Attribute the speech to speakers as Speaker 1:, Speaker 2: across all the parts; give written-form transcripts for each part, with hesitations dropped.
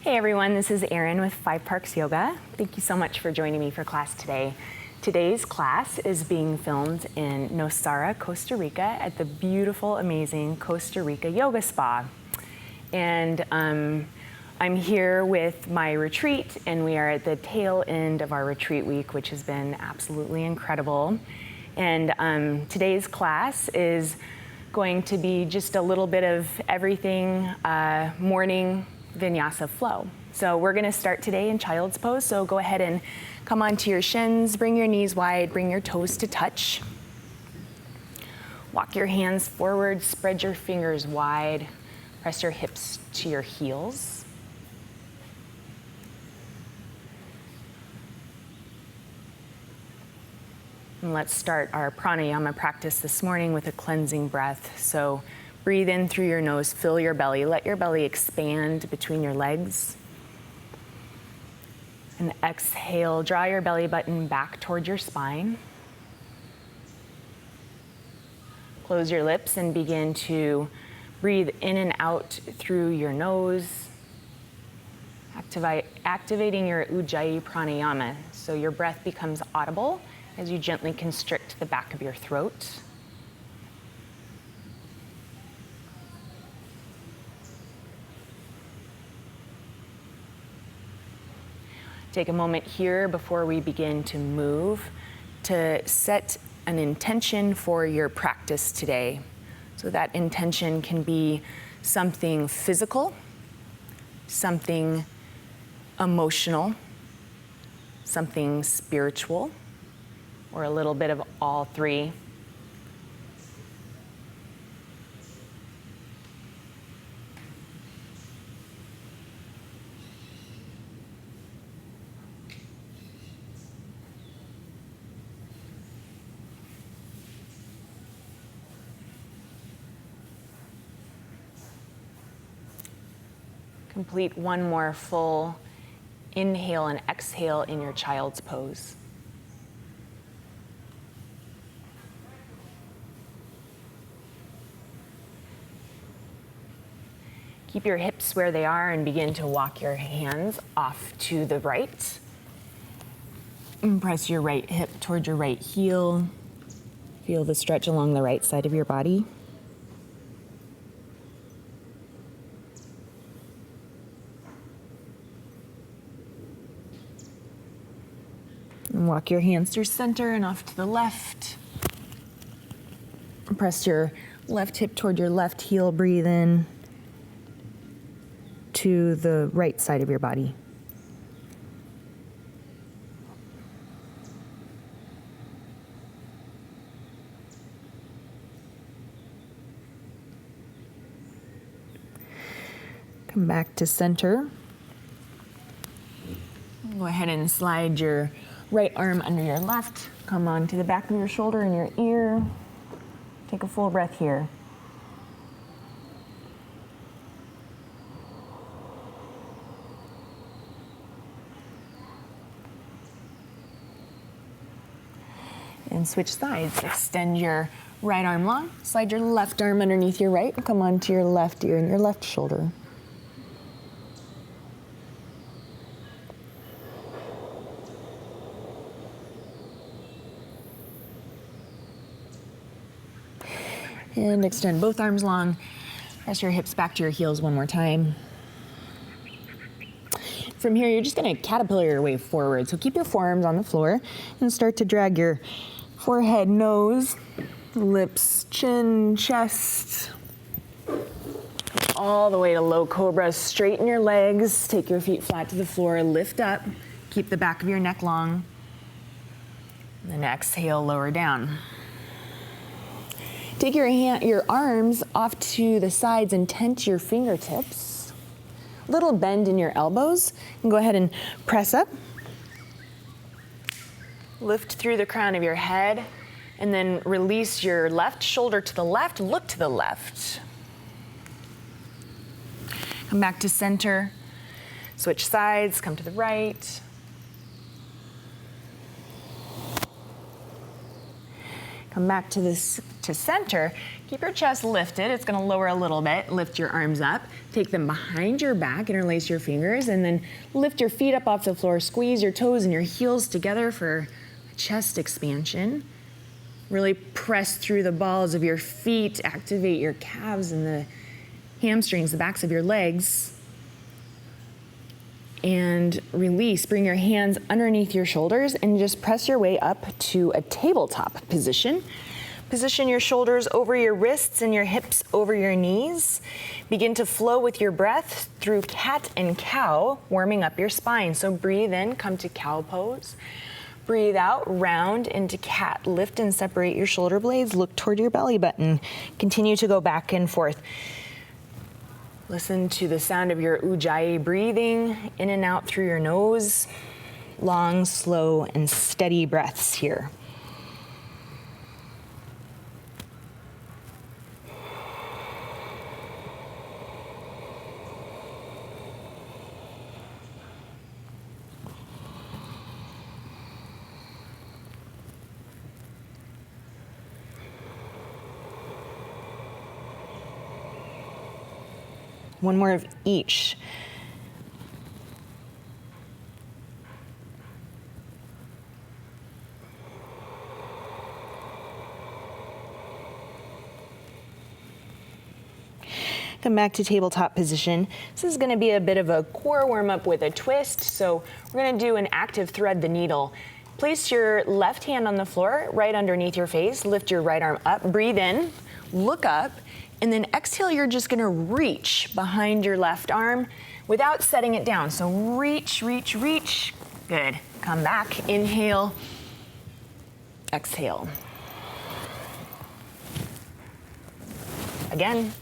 Speaker 1: Hey everyone, this is Erin with 5 Parks Yoga. Thank you so much for joining me for class today. Today's class is being filmed in Nosara, Costa Rica at the beautiful, amazing Costa Rica Yoga Spa. And I'm here with my retreat, and we are at the tail end of our retreat week, which has been absolutely incredible. And today's class is going to be just a little bit of everything, morning vinyasa flow. So we're gonna start today in child's pose. So go ahead and come onto your shins, bring your knees wide, bring your toes to touch. Walk your hands forward, spread your fingers wide, press your hips to your heels. And let's start our pranayama practice this morning with a cleansing breath. So breathe in through your nose, fill your belly, let your belly expand between your legs. And exhale, draw your belly button back toward your spine. Close your lips and begin to breathe in and out through your nose, activating your Ujjayi pranayama. So your breath becomes audible as you gently constrict the back of your throat. Take a moment here before we begin to move to set an intention for your practice today. So that intention can be something physical, something emotional, something spiritual, or a little bit of all three. Complete one more full inhale and exhale in your child's pose. Keep your hips where they are and begin to walk your hands off to the right. And press your right hip toward your right heel. Feel the stretch along the right side of your body. And walk your hands through center and off to the left. Press your left hip toward your left heel. Breathe in to the right side of your body. Come back to center. Go ahead and slide your right arm under your left. Come on to the back of your shoulder and your ear. Take a full breath here. And switch sides. Extend your right arm long. Slide your left arm underneath your right. Come on to your left ear and your left shoulder. And extend both arms long. Press your hips back to your heels one more time. From here, you're just gonna caterpillar your way forward. So keep your forearms on the floor and start to drag your forehead, nose, lips, chin, chest, all the way to low cobra. Straighten your legs, take your feet flat to the floor, lift up, keep the back of your neck long. And then exhale, lower down. Take your arms off to the sides and tent your fingertips. Little bend in your elbows. And go ahead and press up. Lift through the crown of your head. And then release your left shoulder to the left. Look to the left. Come back to center. Switch sides. Come to the right. Come back to center. Keep your chest lifted. It's gonna lower a little bit. Lift your arms up. Take them behind your back, interlace your fingers, and then lift your feet up off the floor. Squeeze your toes and your heels together for chest expansion. Really press through the balls of your feet. Activate your calves and the hamstrings, the backs of your legs. And release. Bring your hands underneath your shoulders and just press your way up to a tabletop position. Position your shoulders over your wrists and your hips over your knees. Begin to flow with your breath through cat and cow, warming up your spine. So breathe in, come to cow pose. Breathe out, round into cat. Lift and separate your shoulder blades. Look toward your belly button. Continue to go back and forth. Listen to the sound of your ujjayi breathing in and out through your nose. Long, slow, and steady breaths here. One more of each. Come back to tabletop position. This is going to be a bit of a core warm up with a twist. So we're going to do an active thread the needle. Place your left hand on the floor, right underneath your face. Lift your right arm up. Breathe in, look up. And then exhale, you're just gonna reach behind your left arm without setting it down. So reach, reach, reach. Good. Come back, inhale, exhale. Again.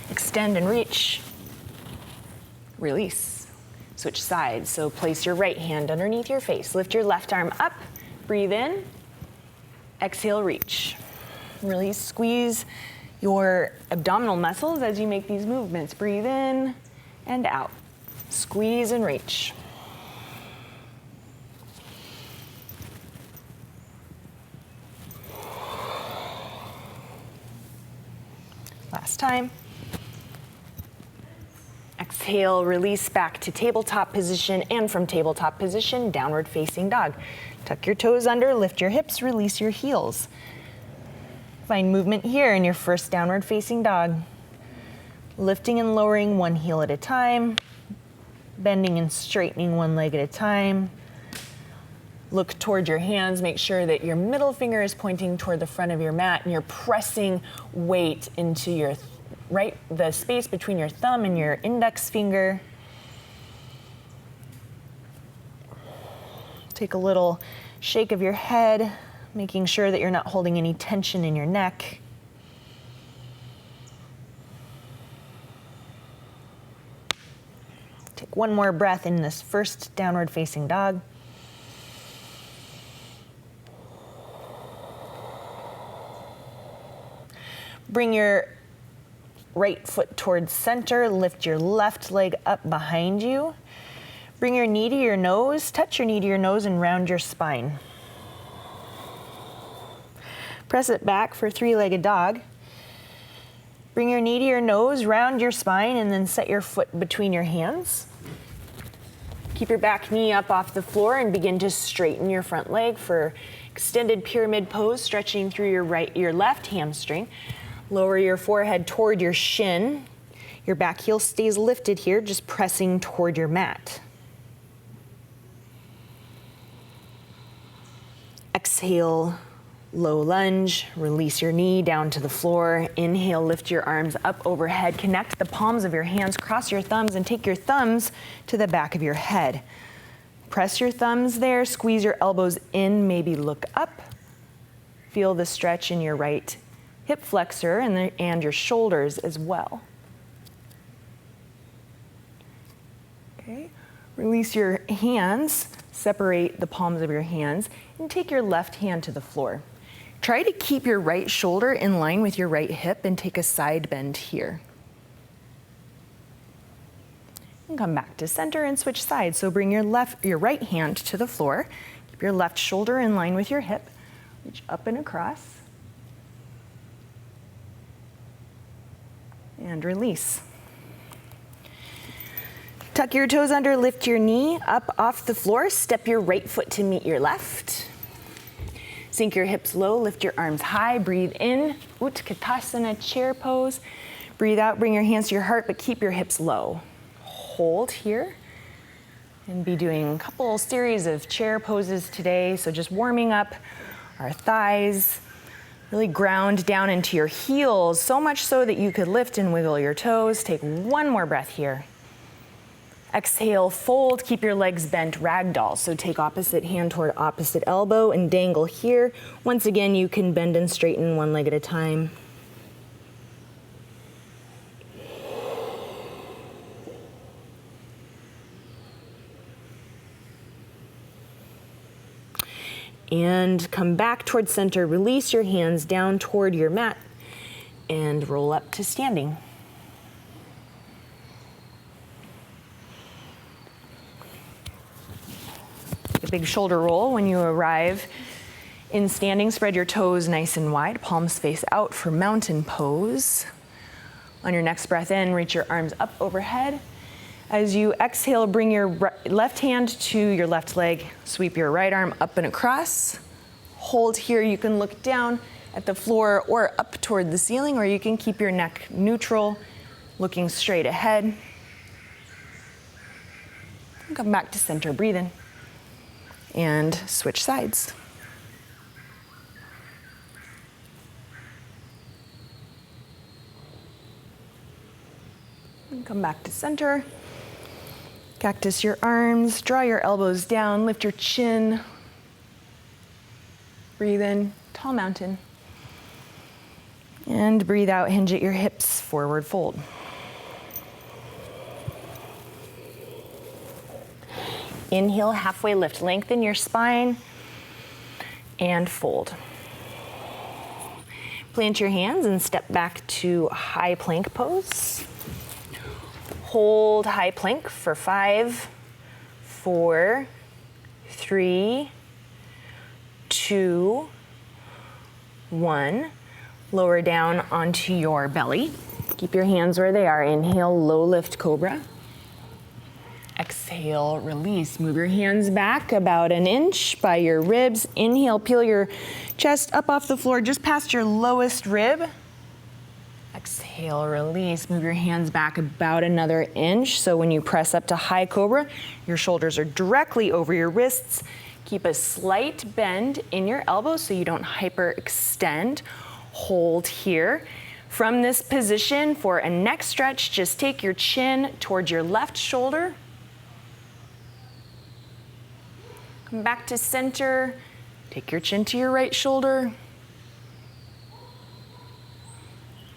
Speaker 1: Extend and reach. Release. Switch sides. So place your right hand underneath your face. Lift your left arm up. Breathe in, exhale, reach. Release, squeeze your abdominal muscles as you make these movements. Breathe in and out. Squeeze and reach. Last time. Exhale, release back to tabletop position, and from tabletop position, downward facing dog. Tuck your toes under, lift your hips, release your heels. Find movement here in your first downward facing dog. Lifting and lowering one heel at a time, bending and straightening one leg at a time. Look toward your hands, make sure that your middle finger is pointing toward the front of your mat and you're pressing weight into your the space between your thumb and your index finger. Take a little shake of your head, making sure that you're not holding any tension in your neck. Take one more breath in this first downward facing dog. Bring your right foot towards center, lift your left leg up behind you. Bring your knee to your nose, touch your knee to your nose and round your spine. Press it back for three-legged dog. Bring your knee to your nose, round your spine, and then set your foot between your hands. Keep your back knee up off the floor and begin to straighten your front leg for extended pyramid pose, stretching through your left hamstring. Lower your forehead toward your shin. Your back heel stays lifted here, just pressing toward your mat. Exhale, low lunge, release your knee down to the floor. Inhale, lift your arms up overhead. Connect the palms of your hands, cross your thumbs, and take your thumbs to the back of your head. Press your thumbs there, squeeze your elbows in, maybe look up. Feel the stretch in your right hip flexor and your shoulders as well. Okay, release your hands, separate the palms of your hands, and take your left hand to the floor. Try to keep your right shoulder in line with your right hip and take a side bend here. And come back to center and switch sides. So bring your right hand to the floor. Keep your left shoulder in line with your hip. Reach up and across. And release. Tuck your toes under, lift your knee up off the floor. Step your right foot to meet your left. Sink your hips low, lift your arms high. Breathe in, Utkatasana, chair pose. Breathe out, bring your hands to your heart, but keep your hips low. Hold here. And be doing a couple series of chair poses today. So just warming up our thighs. Really ground down into your heels, so much so that you could lift and wiggle your toes. Take one more breath here. Exhale, fold, keep your legs bent, ragdoll. So take opposite hand toward opposite elbow and dangle here. Once again, you can bend and straighten one leg at a time. And come back towards center. Release your hands down toward your mat and roll up to standing. A big shoulder roll when you arrive in standing. Spread your toes nice and wide, palms face out for mountain pose. On your next breath in, reach your arms up overhead. As you exhale, bring your left hand to your left leg. Sweep your right arm up and across. Hold here. You can look down at the floor or up toward the ceiling, or you can keep your neck neutral, looking straight ahead. Come back to center, breathe in. And switch sides. And come back to center. Cactus your arms, draw your elbows down, lift your chin. Breathe in, tall mountain. And breathe out, hinge at your hips, forward fold. Inhale, halfway lift, lengthen your spine and fold. Plant your hands and step back to high plank pose. Hold high plank for 5, 4, 3, 2, 1. Lower down onto your belly. Keep your hands where they are. Inhale, low lift cobra. Exhale, release. Move your hands back about an inch by your ribs. Inhale, peel your chest up off the floor just past your lowest rib. Exhale, release. Move your hands back about another inch. So when you press up to high cobra, your shoulders are directly over your wrists. Keep a slight bend in your elbows so you don't hyperextend. Hold here. From this position for a neck stretch, just take your chin towards your left shoulder. Come back to center. Take your chin to your right shoulder.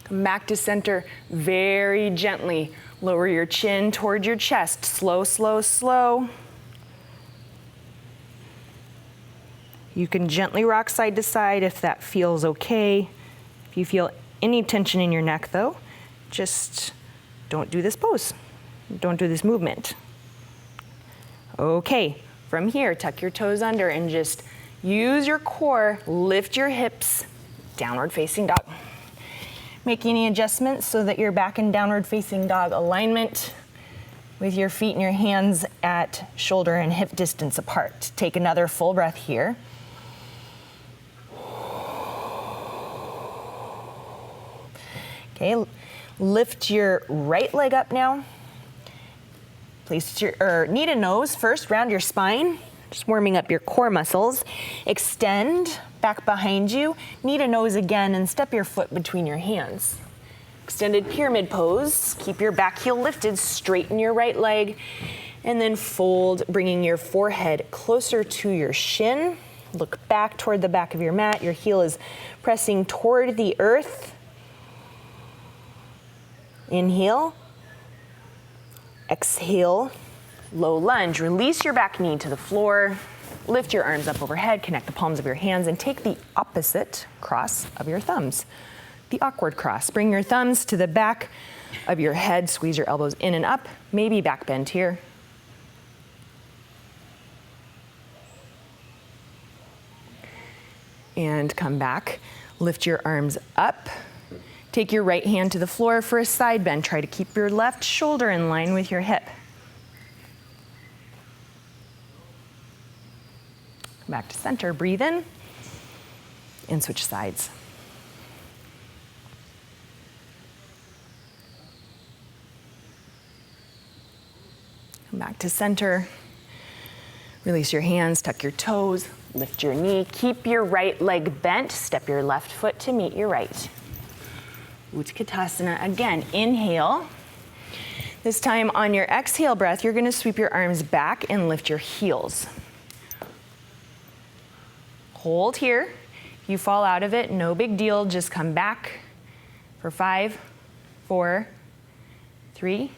Speaker 1: Come back to center very gently. Lower your chin toward your chest. Slow, slow, slow. You can gently rock side to side if that feels okay. If you feel any tension in your neck though, just don't do this pose. Don't do this movement. Okay, from here, tuck your toes under and just use your core, lift your hips, downward facing dog. Make any adjustments so that you're back in downward facing dog alignment with your feet and your hands at shoulder and hip distance apart. Take another full breath here. Okay, lift your right leg up now. Place your knee to nose first, round your spine, just warming up your core muscles. Extend back behind you, knee to nose again, and step your foot between your hands. Extended pyramid pose. Keep your back heel lifted, straighten your right leg, and then fold, bringing your forehead closer to your shin. Look back toward the back of your mat. Your heel is pressing toward the earth. Inhale. Exhale. Low lunge. Release your back knee to the floor. Lift your arms up overhead, connect the palms of your hands, and take the opposite cross of your thumbs. The awkward cross. Bring your thumbs to the back of your head. Squeeze your elbows in and up, maybe back bend here. And come back, lift your arms up. Take your right hand to the floor for a side bend. Try to keep your left shoulder in line with your hip. Come back to center, breathe in, and switch sides. Come back to center. Release your hands, tuck your toes, lift your knee. Keep your right leg bent. Step your left foot to meet your right. Utkatasana. Again, inhale. This time on your exhale breath, you're going to sweep your arms back and lift your heels. Hold here. If you fall out of it, no big deal. Just come back for 5, 4, 3,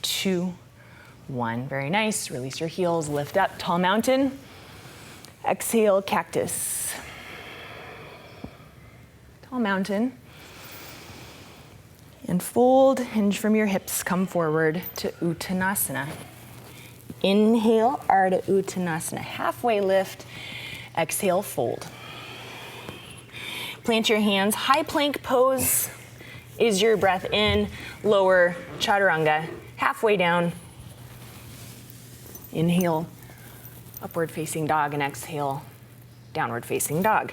Speaker 1: 2, 1. Very nice. Release your heels, lift up, tall mountain. Exhale, cactus. Tall mountain. And fold, hinge from your hips, come forward to Uttanasana. Inhale, Ardha Uttanasana, halfway lift. Exhale, fold. Plant your hands, high plank pose is your breath in, lower chaturanga, halfway down. Inhale, upward facing dog, and exhale, downward facing dog.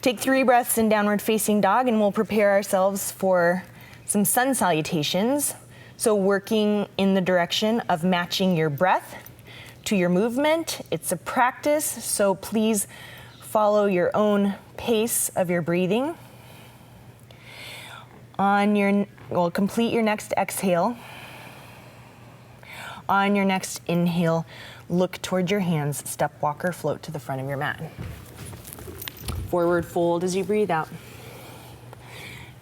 Speaker 1: Take 3 breaths in downward facing dog, and we'll prepare ourselves for some sun salutations. So working in the direction of matching your breath to your movement. It's a practice, so please follow your own pace of your breathing. Complete your next exhale. On your next inhale, look toward your hands, step, walk, or float to the front of your mat. Forward fold as you breathe out.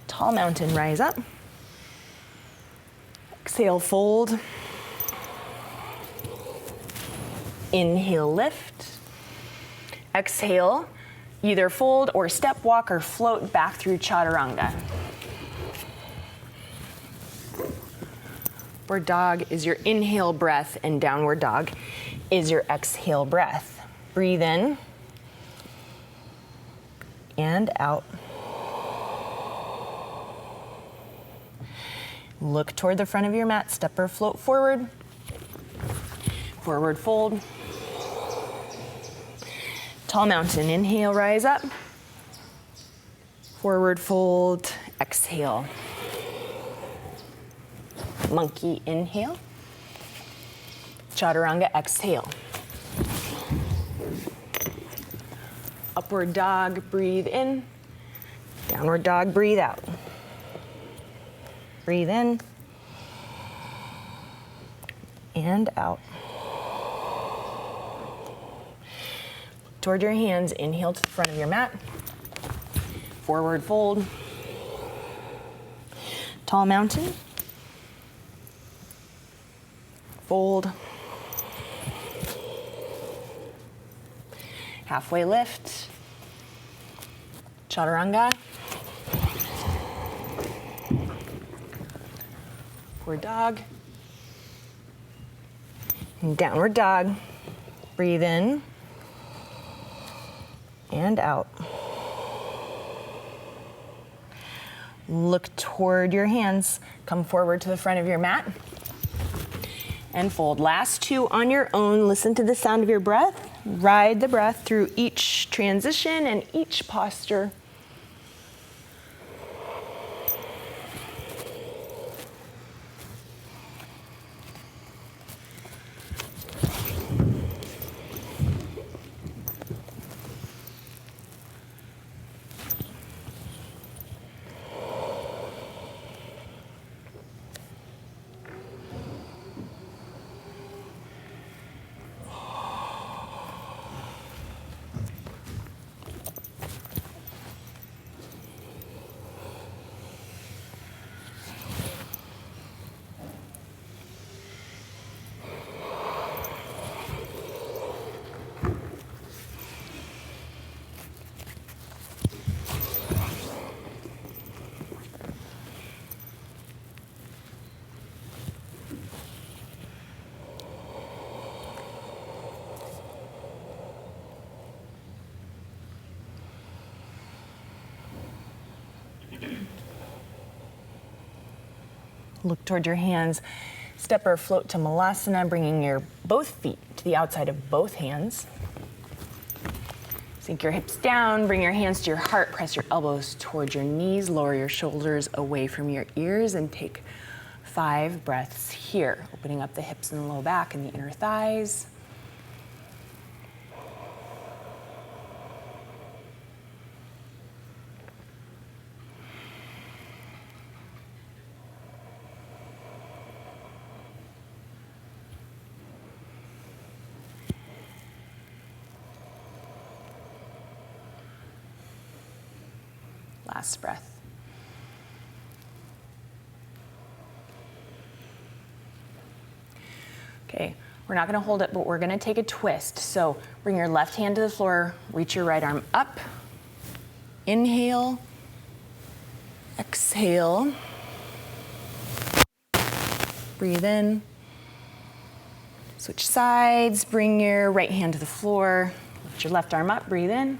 Speaker 1: Tall mountain, rise up. Exhale, fold. Inhale, lift. Exhale, either fold or step, walk, or float back through chaturanga. Upward dog is your inhale breath, and downward dog is your exhale breath. Breathe in and out. Look toward the front of your mat, step or float forward. Forward fold. Tall mountain, inhale, rise up. Forward fold, exhale. Monkey, inhale. Chaturanga, exhale. Upward dog, breathe in. Downward dog, breathe out. Breathe in and out. Toward your hands, inhale to the front of your mat. Forward fold. Tall mountain. Fold. Halfway lift. Chaturanga. Upward dog. And downward dog. Breathe in and out. Look toward your hands. Come forward to the front of your mat. And fold. Last 2 on your own. Listen to the sound of your breath. Ride the breath through each transition and each posture. Look toward your hands. Step or float to malasana, bringing your both feet to the outside of both hands. Sink your hips down, bring your hands to your heart, press your elbows towards your knees, lower your shoulders away from your ears, and take 5 breaths here, opening up the hips and the low back and the inner thighs. Last breath. Okay, we're not going to hold it, but we're going to take a twist. So bring your left hand to the floor, reach your right arm up. Inhale, exhale. Breathe in. Switch sides, bring your right hand to the floor, lift your left arm up, breathe in.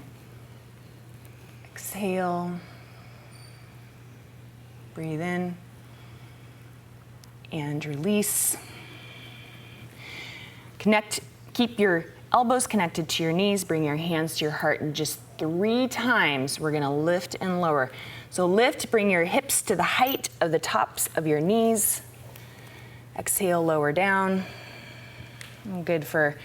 Speaker 1: Exhale. Breathe in and release. Connect, keep your elbows connected to your knees, bring your hands to your heart, and just 3 times we're gonna lift and lower. So lift, bring your hips to the height of the tops of your knees. Exhale, lower down. Good for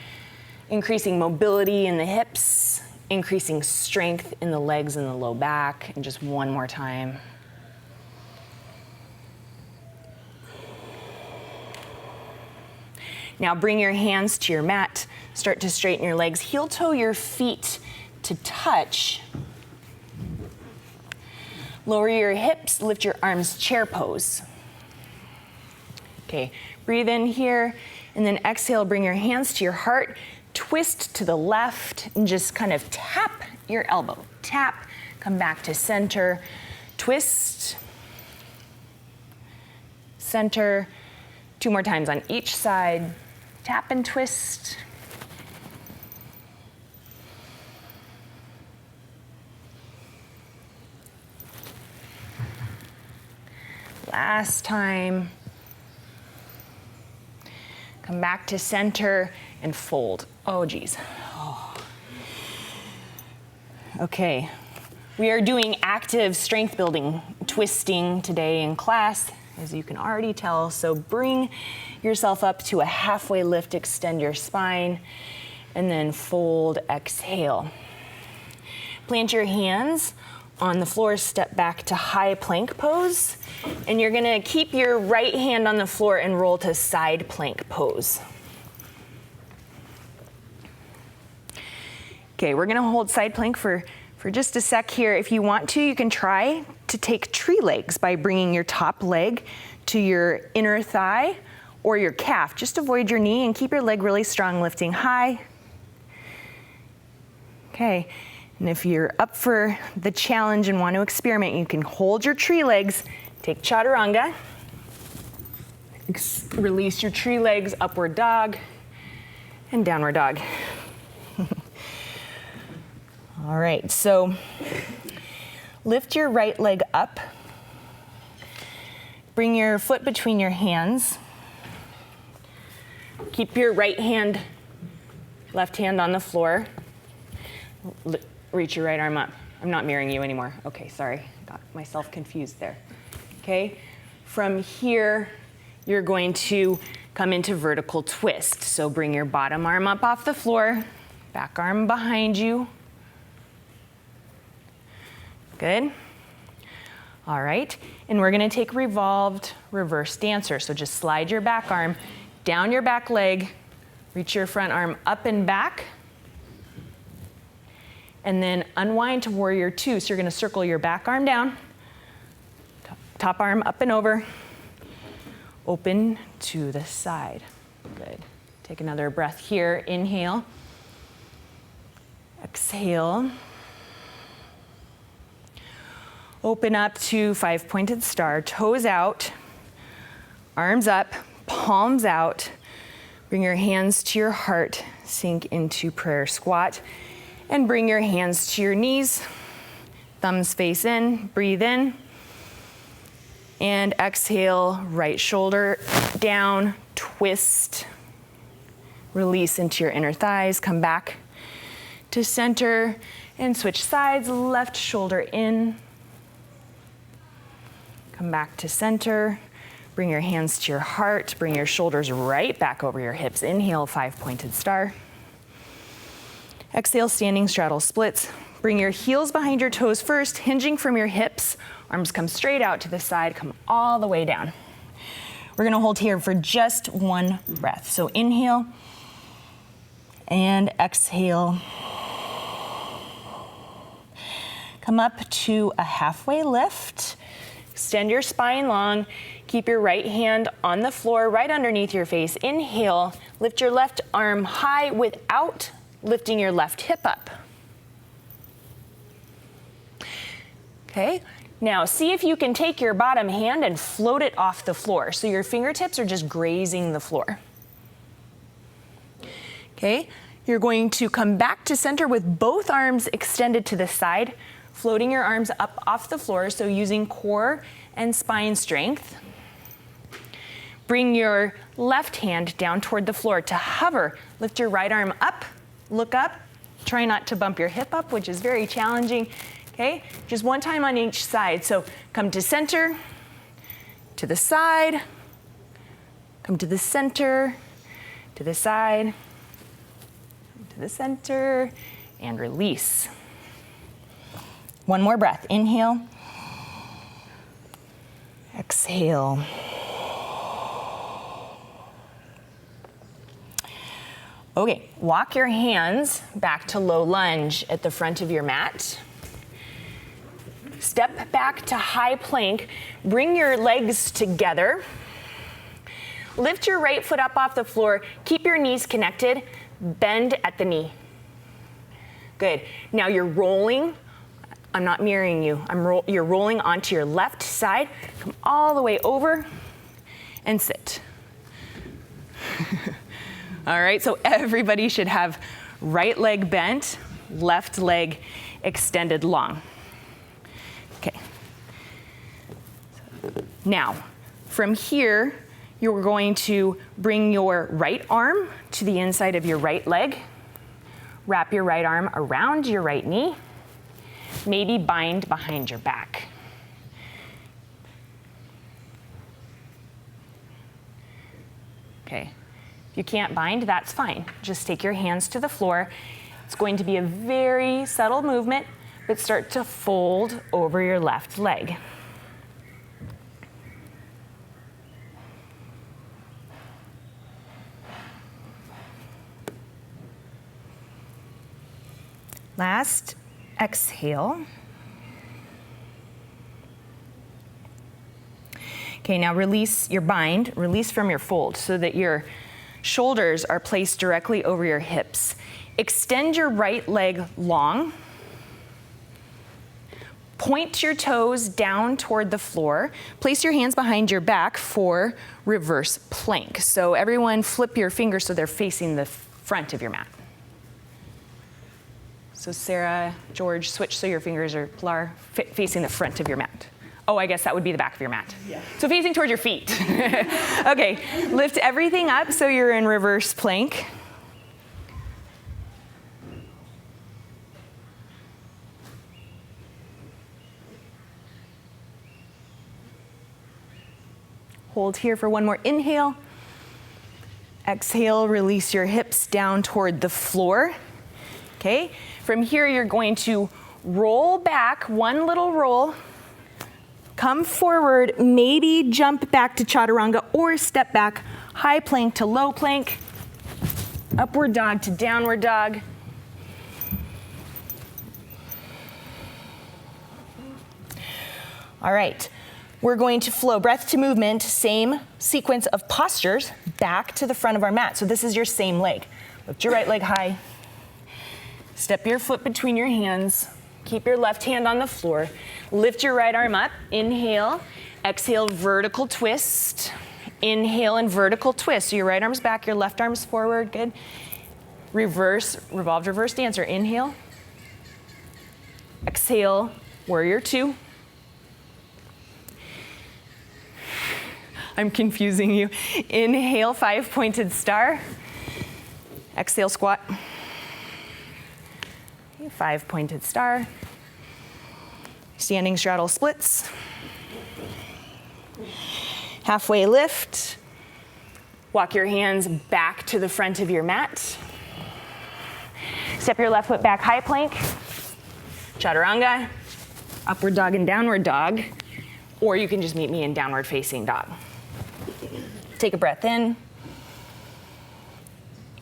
Speaker 1: increasing mobility in the hips, increasing strength in the legs and the low back. And just one more time. Now bring your hands to your mat. Start to straighten your legs. Heel toe your feet to touch. Lower your hips, lift your arms, chair pose. Okay, breathe in here, and then exhale, bring your hands to your heart, twist to the left, and just kind of tap your elbow. Tap, come back to center, twist, center, 2 more times on each side. Tap and twist. Last time. Come back to center and fold. Oh, geez. Oh. Okay. We are doing active strength building, twisting today in class, as you can already tell. So bring yourself up to a halfway lift, extend your spine, and then fold, exhale. Plant your hands on the floor, step back to high plank pose, and you're gonna keep your right hand on the floor and roll to side plank pose. Okay, we're gonna hold side plank for just a sec here. If you want to, you can try to take tree legs by bringing your top leg to your inner thigh or your calf. Just avoid your knee and keep your leg really strong, lifting high. Okay, and if you're up for the challenge and want to experiment, you can hold your tree legs, take chaturanga, release your tree legs, upward dog, and downward dog. All right, so lift your right leg up. Bring your foot between your hands. Keep your right hand, left hand on the floor. Reach your right arm up. I'm not mirroring you anymore. Okay, sorry, got myself confused there. Okay, from here, you're going to come into vertical twist. So bring your bottom arm up off the floor, back arm behind you. Good. All right, and we're gonna take revolved reverse dancer. So just slide your back arm down your back leg, reach your front arm up and back, and then unwind to warrior 2. So you're gonna circle your back arm down, top arm up and over, open to the side. Good. Take another breath here. Inhale, exhale. Open up to 5-pointed star, toes out, arms up, palms out. Bring your hands to your heart, sink into prayer squat, and bring your hands to your knees, thumbs face in, breathe in. And exhale, right shoulder down, twist, release into your inner thighs, come back to center and switch sides, left shoulder in, come back to center, bring your hands to your heart, bring your shoulders right back over your hips. Inhale, 5-pointed star. Exhale, standing straddle splits. Bring your heels behind your toes first, hinging from your hips. Arms come straight out to the side, come all the way down. We're gonna hold here for just one breath. So inhale and exhale. Come up to a halfway lift. Extend your spine long. Keep your right hand on the floor, right underneath your face. Inhale, lift your left arm high without lifting your left hip up. Okay, now see if you can take your bottom hand and float it off the floor. So your fingertips are just grazing the floor. Okay, you're going to come back to center with both arms extended to the side, floating your arms up off the floor, so using core and spine strength. Bring your left hand down toward the floor to hover. Lift your right arm up, look up. Try not to bump your hip up, which is very challenging. Okay, just one time on each side. So come to center, to the side, come to the center, to the side, to the center, and release. One more breath. Inhale, exhale. Okay, walk your hands back to low lunge at the front of your mat. Step back to high plank. Bring your legs together. Lift your right foot up off the floor. Keep your knees connected. Bend at the knee. Good. Now you're rolling. I'm not mirroring you. You're rolling onto your left side. Come all the way over and sit. All right, so everybody should have right leg bent, left leg extended long. Okay. Now, from here, you're going to bring your right arm to the inside of your right leg. Wrap your right arm around your right knee. Maybe bind behind your back. Okay. If you can't bind, that's fine. Just take your hands to the floor. It's going to be a very subtle movement, but start to fold over your left leg. Last exhale. Okay, now release your bind, release from your fold so that your shoulders are placed directly over your hips. Extend your right leg long. Point your toes down toward the floor. Place your hands behind your back for reverse plank. So everyone flip your fingers so they're facing the front of your mat. So Sarah, George, switch so your fingers are facing the front of your mat. Oh, I guess that would be the back of your mat. Yeah. So facing towards your feet. Okay, lift everything up so you're in reverse plank. Hold here for one more inhale. Exhale, release your hips down toward the floor. Okay, from here you're going to roll back, one little roll. Come forward, maybe jump back to chaturanga or step back, high plank to low plank, upward dog to downward dog. All right, we're going to flow breath to movement, same sequence of postures back to the front of our mat. So this is your same leg. Lift your right leg high, step your foot between your hands. Keep your left hand on the floor. Lift your right arm up. Inhale. Exhale, vertical twist. Inhale and vertical twist. So your right arm's back, your left arm's forward. Good. Reverse, revolved reverse dancer. Inhale. Exhale, warrior two. I'm confusing you. Inhale, 5-pointed star. Exhale, squat. 5-pointed star. Standing straddle splits. Halfway lift. Walk your hands back to the front of your mat. Step your left foot back, high plank. Chaturanga, upward dog and downward dog. Or you can just meet me in downward facing dog. Take a breath in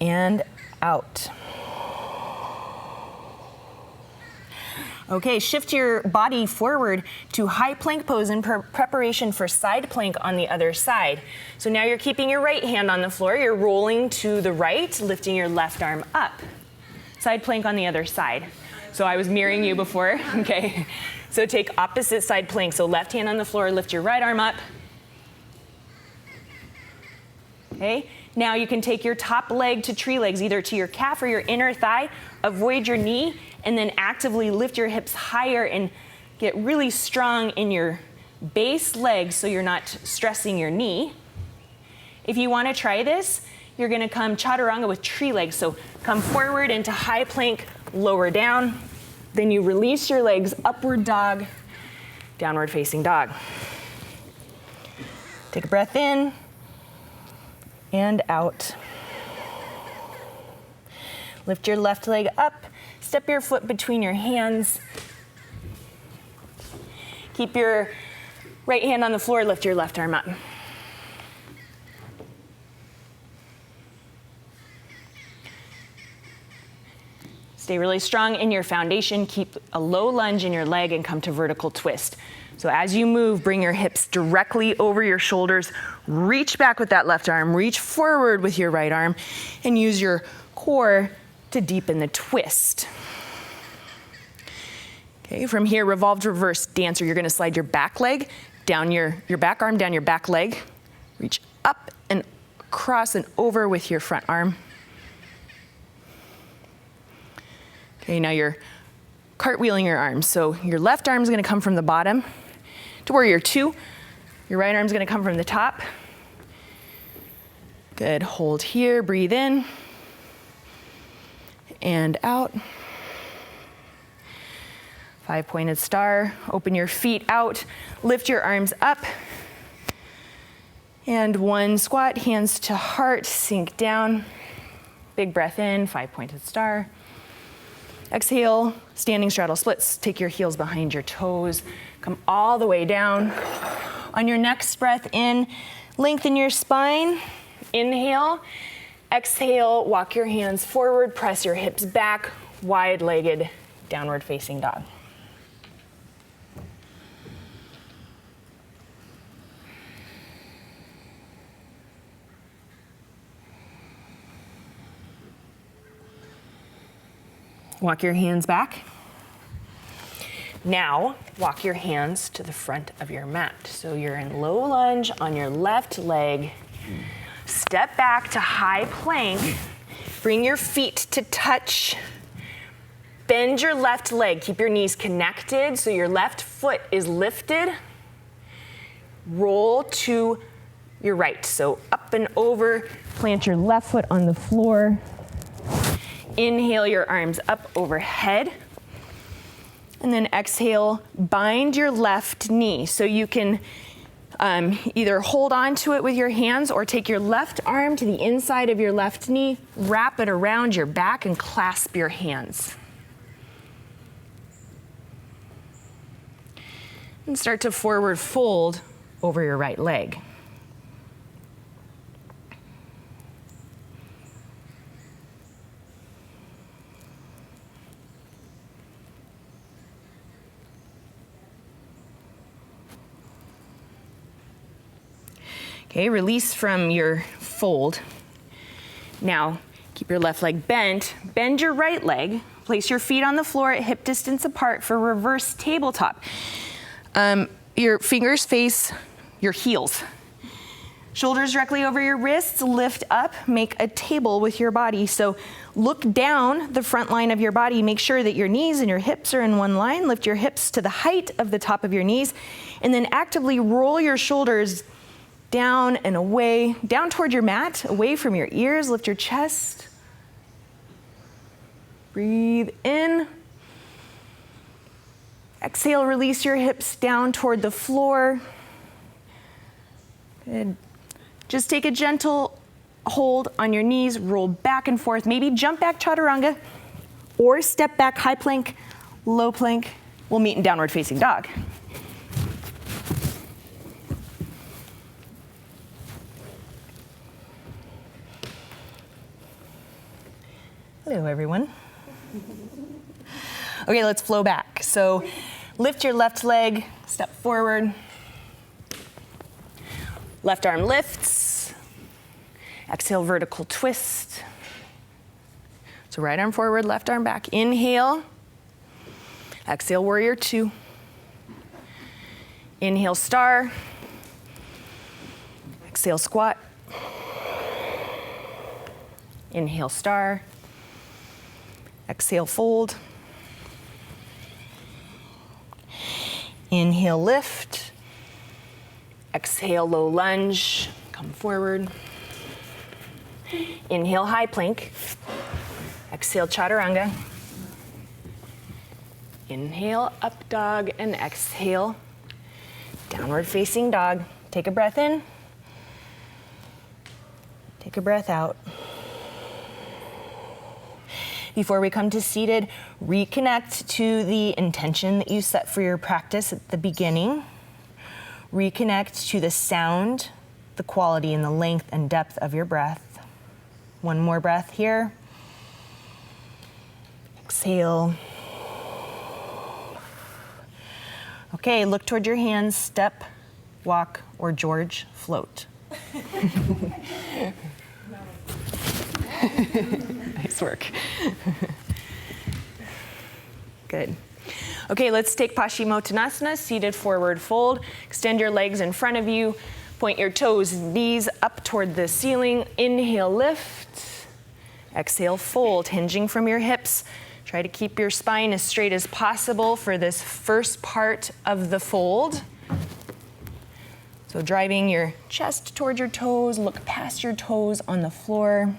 Speaker 1: and out. Okay, shift your body forward to high plank pose in preparation for side plank on the other side. So now you're keeping your right hand on the floor, you're rolling to the right, lifting your left arm up. Side plank on the other side. So I was mirroring you before, okay? So take opposite side plank. So left hand on the floor, lift your right arm up. Okay, now you can take your top leg to tree legs, either to your calf or your inner thigh, avoid your knee, and then actively lift your hips higher and get really strong in your base leg so you're not stressing your knee. If you want to try this, you're going to come chaturanga with tree legs. So come forward into high plank, lower down. Then you release your legs, upward dog, downward facing dog. Take a breath in and out. Lift your left leg up, step your foot between your hands. Keep your right hand on the floor, lift your left arm up. Stay really strong in your foundation. Keep a low lunge in your leg and come to vertical twist. So as you move, bring your hips directly over your shoulders. Reach back with that left arm. Reach forward with your right arm and use your core to deepen the twist. Okay, from here, revolved reverse dancer. You're gonna slide your back leg down your back arm, down your back leg. Reach up and across and over with your front arm. Okay, now you're cartwheeling your arms. So your left arm is gonna come from the bottom to warrior two. Your right arm is gonna come from the top. Good, hold here, breathe in and out. 5-pointed star, open your feet out, lift your arms up. And one squat, hands to heart, sink down. Big breath in, 5-pointed star. Exhale, standing straddle splits. Take your heels behind your toes. Come all the way down. On your next breath in, lengthen your spine. Inhale. Exhale, walk your hands forward, press your hips back, wide-legged downward facing dog. Walk your hands back. Now, walk your hands to the front of your mat. So you're in low lunge on your left leg. Step back to high plank. Bring your feet to touch. Bend your left leg. Keep your knees connected so your left foot is lifted. Roll to your right. So up and over. Plant your left foot on the floor. Inhale your arms up overhead. And then exhale, bind your left knee. So you can either hold on to it with your hands or take your left arm to the inside of your left knee, wrap it around your back and clasp your hands. And start to forward fold over your right leg. Okay, release from your fold. Now, keep your left leg bent. Bend your right leg. Place your feet on the floor at hip distance apart for reverse tabletop. Your fingers face your heels. Shoulders directly over your wrists, lift up, make a table with your body. So look down the front line of your body. Make sure that your knees and your hips are in one line. Lift your hips to the height of the top of your knees. And then actively roll your shoulders Down and away, down toward your mat, away from your ears, lift your chest. Breathe in. Exhale, release your hips down toward the floor. Good. Just take a gentle hold on your knees, roll back and forth, maybe jump back chaturanga, or step back high plank, low plank. We'll meet in downward facing dog. Hello, everyone. Okay, let's flow back. So lift your left leg, step forward. Left arm lifts. Exhale, vertical twist. So right arm forward, left arm back. Inhale. Exhale, warrior two. Inhale, star. Exhale, squat. Inhale, star. Exhale, fold. Inhale, lift. Exhale, low lunge. Come forward. Inhale, high plank. Exhale, chaturanga. Inhale, up dog, and exhale, downward facing dog. Take a breath in. Take a breath out. Before we come to seated, reconnect to the intention that you set for your practice at the beginning. Reconnect to the sound, the quality, and the length and depth of your breath. One more breath here. Exhale. Okay, look toward your hands, step, walk, or George, float. Nice work. Good. Okay, let's take Paschimottanasana, seated forward fold. Extend your legs in front of you. Point your toes, knees up toward the ceiling. Inhale, lift. Exhale, fold, hinging from your hips. Try to keep your spine as straight as possible for this first part of the fold. So driving your chest toward your toes, look past your toes on the floor.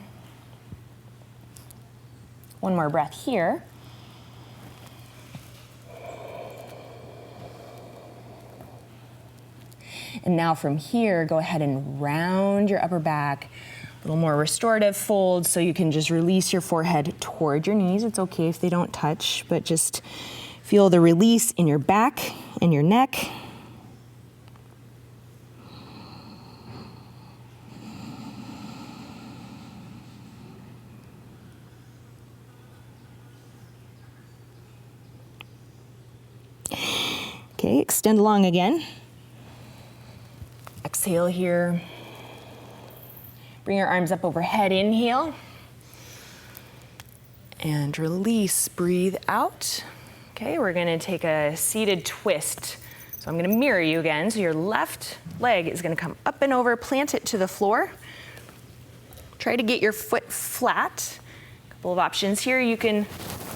Speaker 1: One more breath here. And now from here, go ahead and round your upper back. A little more restorative fold, so you can just release your forehead toward your knees. It's okay if they don't touch, but just feel the release in your back and your neck. Okay, extend long again. Exhale here. Bring your arms up overhead, inhale. And release, breathe out. Okay, we're gonna take a seated twist. So I'm gonna mirror you again. So your left leg is gonna come up and over, plant it to the floor. Try to get your foot flat. A couple of options here. You can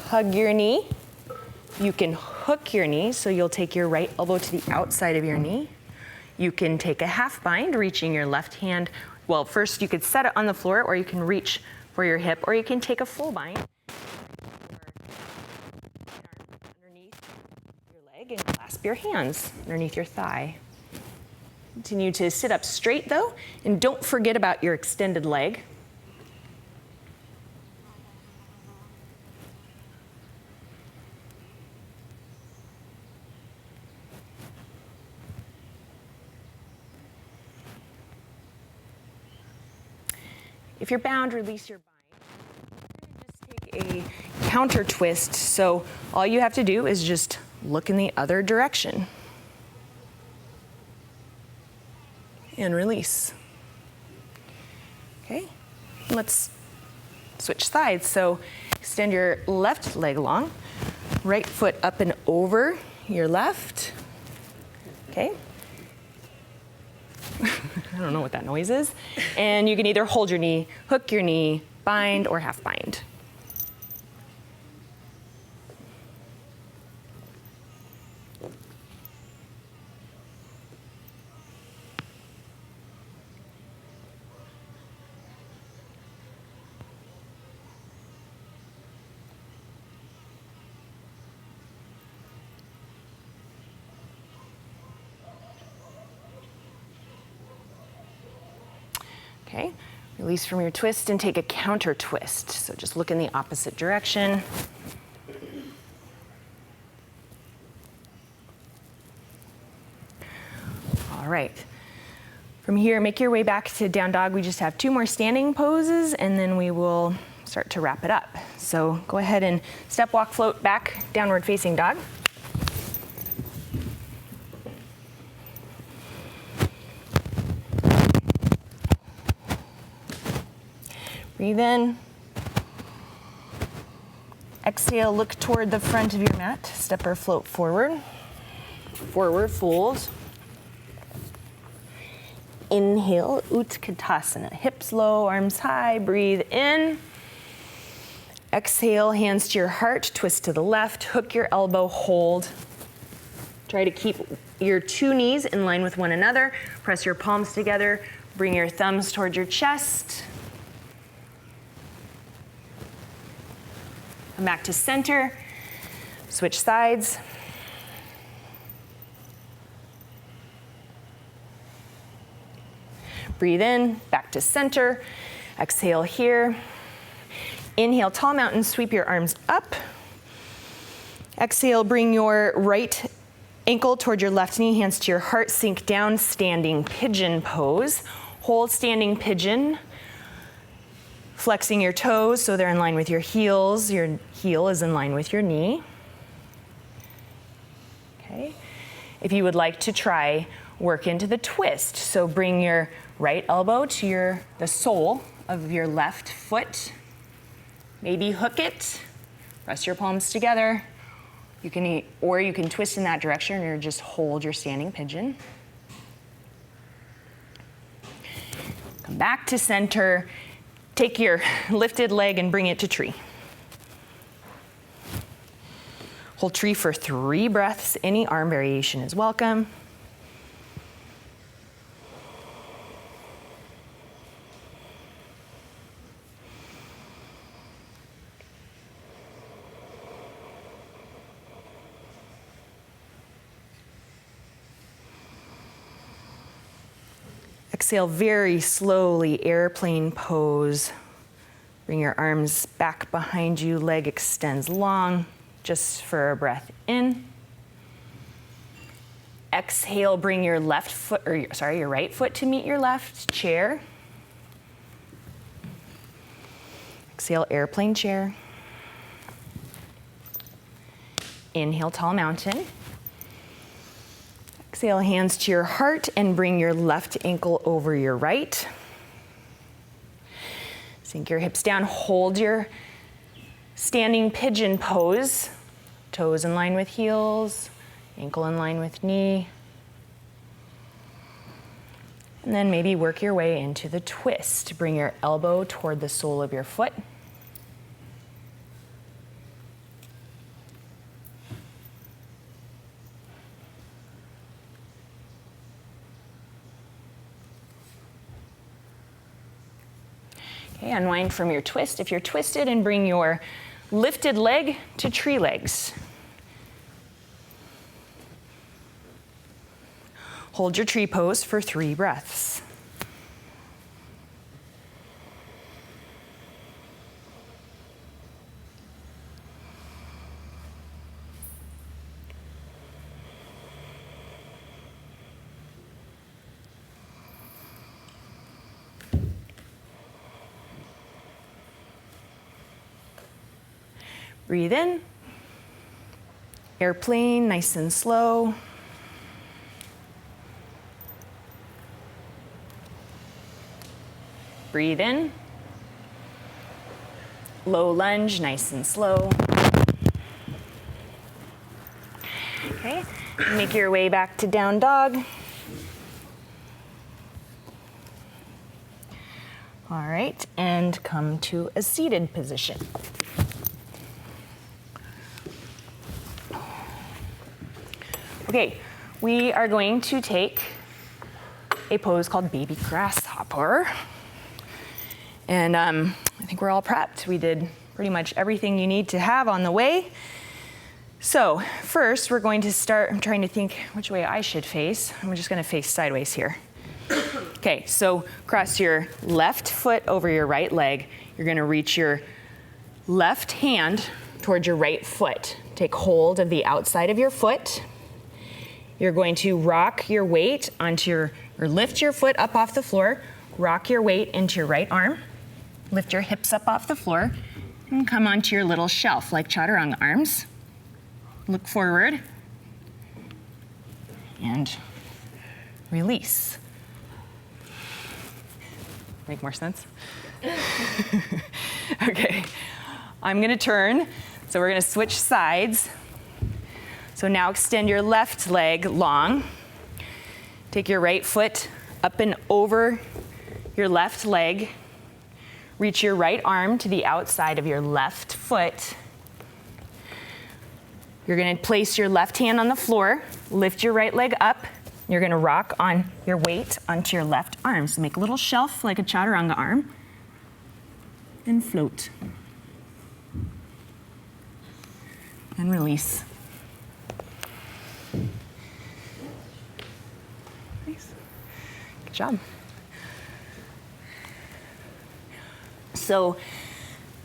Speaker 1: hug your knee. You can hook your knee, so you'll take your right elbow to the outside of your knee. You can take a half bind, reaching your left hand. Well, first you could set it on the floor, or you can reach for your hip, or you can take a full bind. Underneath your leg and clasp your hands underneath your thigh. Continue to sit up straight though, and don't forget about your extended leg. If you're bound, release your bind. We're going to just take a counter twist. So all you have to do is just look in the other direction. And release. Okay, let's switch sides. So extend your left leg long, right foot up and over your left. Okay. I don't know what that noise is. And you can either hold your knee, hook your knee, bind, or half bind. Okay, release from your twist and take a counter twist. So just look in the opposite direction. All right. From here, make your way back to down dog. We just have 2 more standing poses, and then we will start to wrap it up. So go ahead and step, walk, float back, downward facing dog. Breathe in. Exhale, look toward the front of your mat. Step or float forward. Forward fold. Inhale, Utkatasana. Hips low, arms high. Breathe in. Exhale, hands to your heart. Twist to the left. Hook your elbow, hold. Try to keep your 2 knees in line with one another. Press your palms together. Bring your thumbs toward your chest. Come back to center. Switch sides. Breathe in, back to center. Exhale here. Inhale, tall mountain, sweep your arms up. Exhale, bring your right ankle toward your left knee, hands to your heart, sink down, standing pigeon pose. Hold standing pigeon, flexing your toes so they're in line with your heels. Your heel is in line with your knee. Okay. If you would like to try, work into the twist. So bring your right elbow to the sole of your left foot. Maybe hook it. Press your palms together. You can twist in that direction or just hold your standing pigeon. Come back to center. Take your lifted leg and bring it to tree. Hold tree for 3 breaths. Any arm variation is welcome. Exhale very slowly, airplane pose. Bring your arms back behind you, leg extends long, just for a breath in. Exhale, bring your your right foot to meet your left, chair. Exhale, airplane chair. Inhale, tall mountain. Exhale, hands to your heart and bring your left ankle over your right. Sink your hips down, hold your standing pigeon pose. Toes in line with heels, ankle in line with knee. And then maybe work your way into the twist. Bring your elbow toward the sole of your foot. Okay, unwind from your twist if you're twisted and bring your lifted leg to tree legs. Hold your tree pose for 3 breaths. Breathe in. Airplane, nice and slow. Breathe in. Low lunge, nice and slow. Okay, make your way back to down dog. All right, and come to a seated position. Okay, we are going to take a pose called baby grasshopper. And I think we're all prepped. We did pretty much everything you need to have on the way. So first we're going to start, I'm trying to think which way I should face. I'm just gonna face sideways here. Okay, so cross your left foot over your right leg. You're gonna reach your left hand towards your right foot. Take hold of the outside of your foot. You're going to rock your weight or lift your foot up off the floor, rock your weight into your right arm, lift your hips up off the floor, and come onto your little shelf like chaturanga arms. Look forward, and release. Make more sense? Okay, I'm gonna turn, so we're gonna switch sides. So now extend your left leg long. Take your right foot up and over your left leg. Reach your right arm to the outside of your left foot. You're gonna place your left hand on the floor, lift your right leg up. You're gonna rock on your weight onto your left arm. So make a little shelf like a chaturanga arm and float. And release. Nice. Good job. So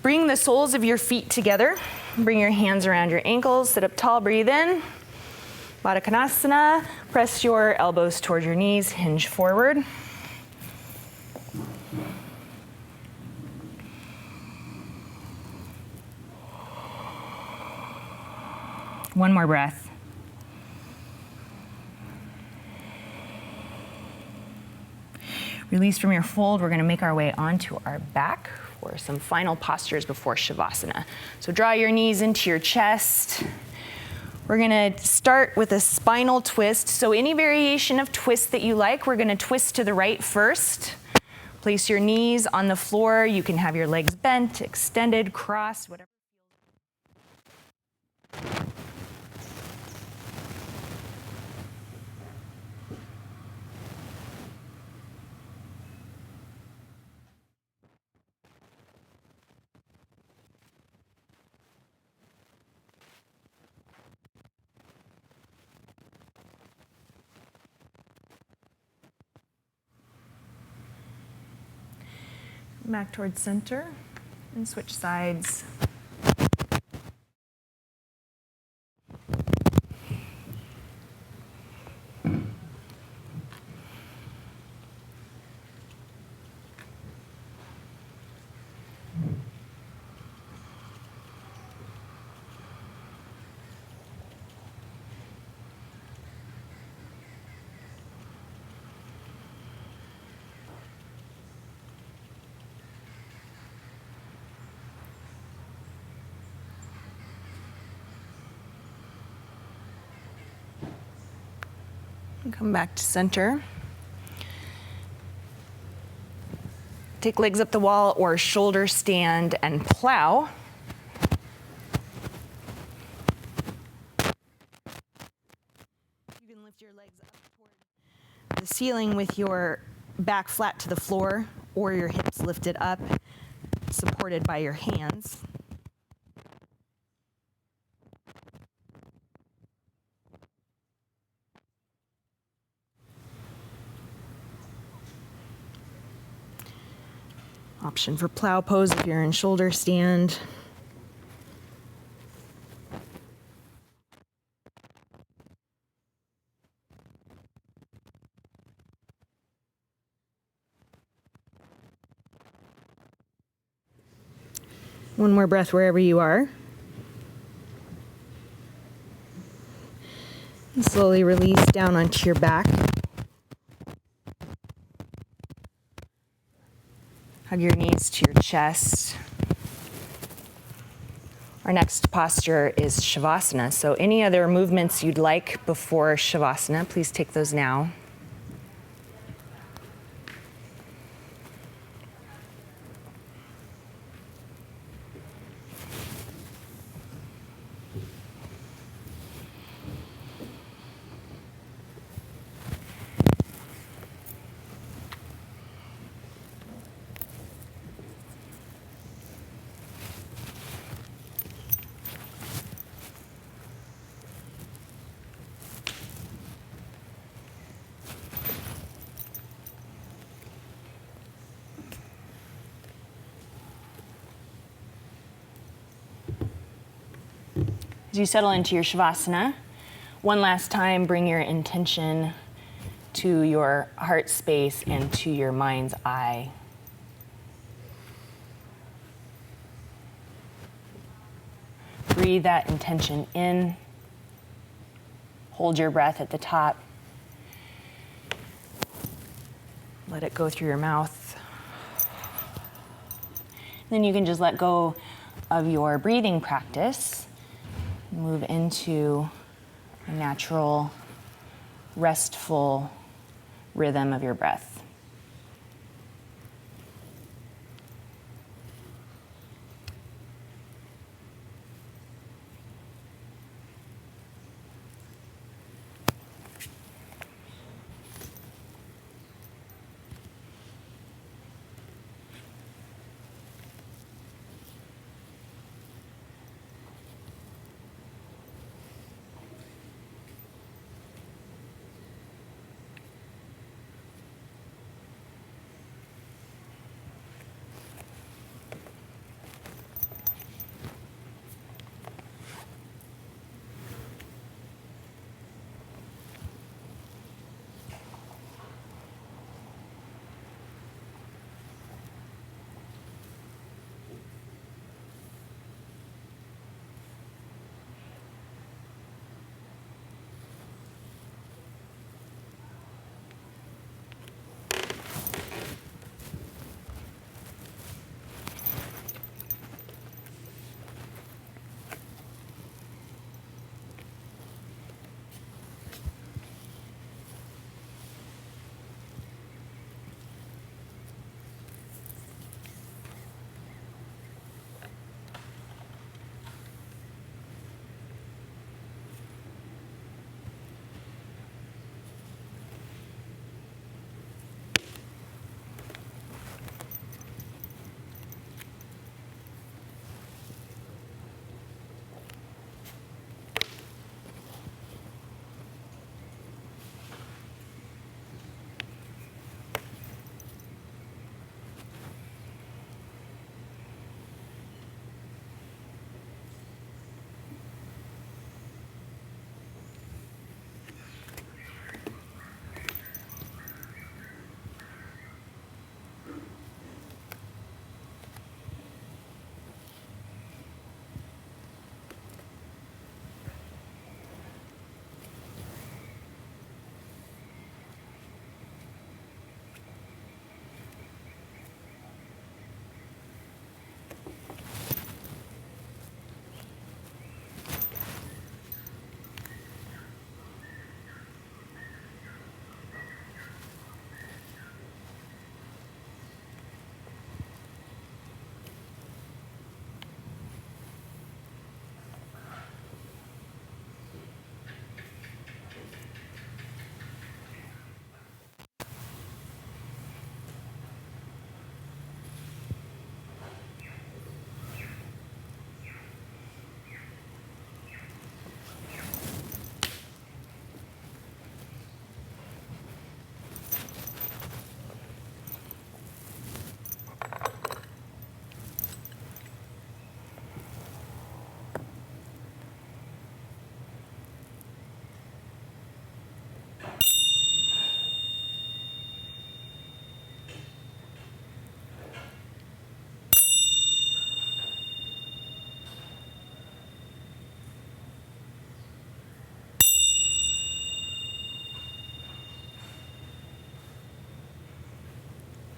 Speaker 1: bring the soles of your feet together. Bring your hands around your ankles. Sit up tall, breathe in. Baddha Konasana. Press your elbows toward your knees, hinge forward. One more breath. Release from your fold. We're going to make our way onto our back for some final postures before Shavasana. So draw your knees into your chest. We're going to start with a spinal twist. So any variation of twist that you like, we're going to twist to the right first. Place your knees on the floor. You can have your legs bent, extended, crossed, whatever. Back towards center and switch sides. Come back to center. Take legs up the wall or shoulder stand and plow. You can lift your legs up toward the ceiling with your back flat to the floor or your hips lifted up, supported by your hands. Option for plow pose if you're in shoulder stand. One more breath wherever you are. And slowly release down onto your back. Hug your knees to your chest. Our next posture is Shavasana. So any other movements you'd like before Shavasana, please take those now. As you settle into your Shavasana, one last time, bring your intention to your heart space and to your mind's eye. Breathe that intention in. Hold your breath at the top. Let it go through your mouth. Then you can just let go of your breathing practice. Move into a natural, restful rhythm of your breath.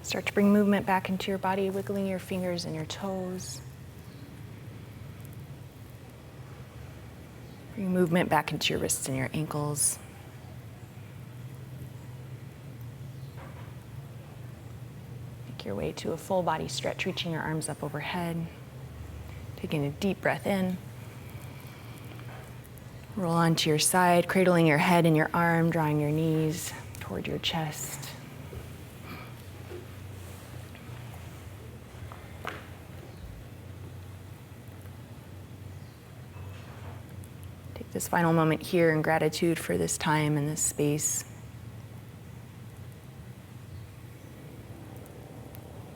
Speaker 1: Start to bring movement back into your body, wiggling your fingers and your toes. Bring movement back into your wrists and your ankles. Make your way to a full body stretch, reaching your arms up overhead. Taking a deep breath in. Roll onto your side, cradling your head in your arm, drawing your knees toward your chest. Take this final moment here in gratitude for this time and this space,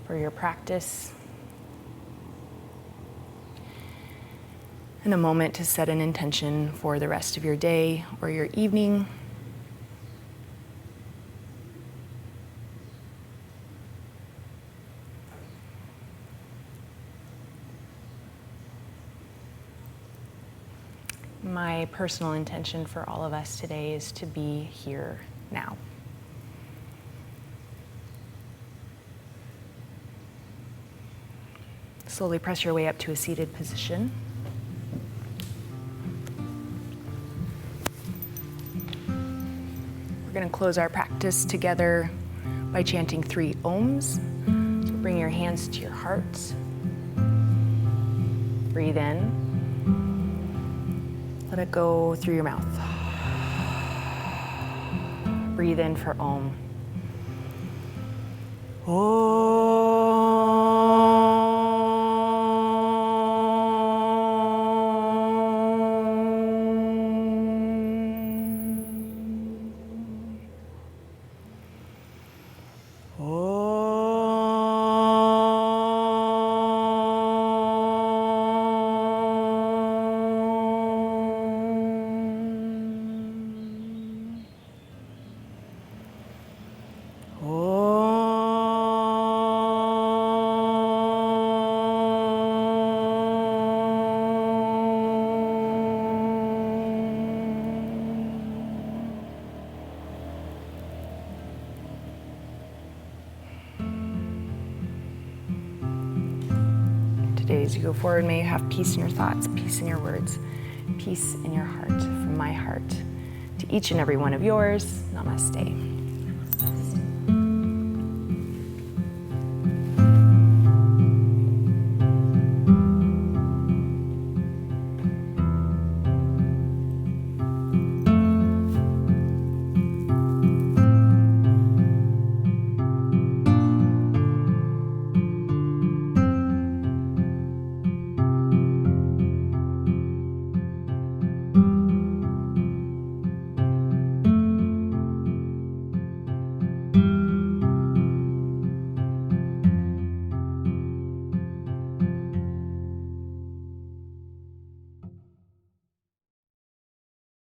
Speaker 1: for your practice. and a moment to set an intention for the rest of your day or your evening. My personal intention for all of us today is to be here now. Slowly press your way up to a seated position. We're going to close our practice together by chanting 3 ohms. So bring your hands to your heart. Breathe in. Let it go through your mouth. Breathe in for Om. Today, as you go forward, may you have peace in your thoughts, peace in your words, peace in your heart. From my heart to each and every one of yours, namaste.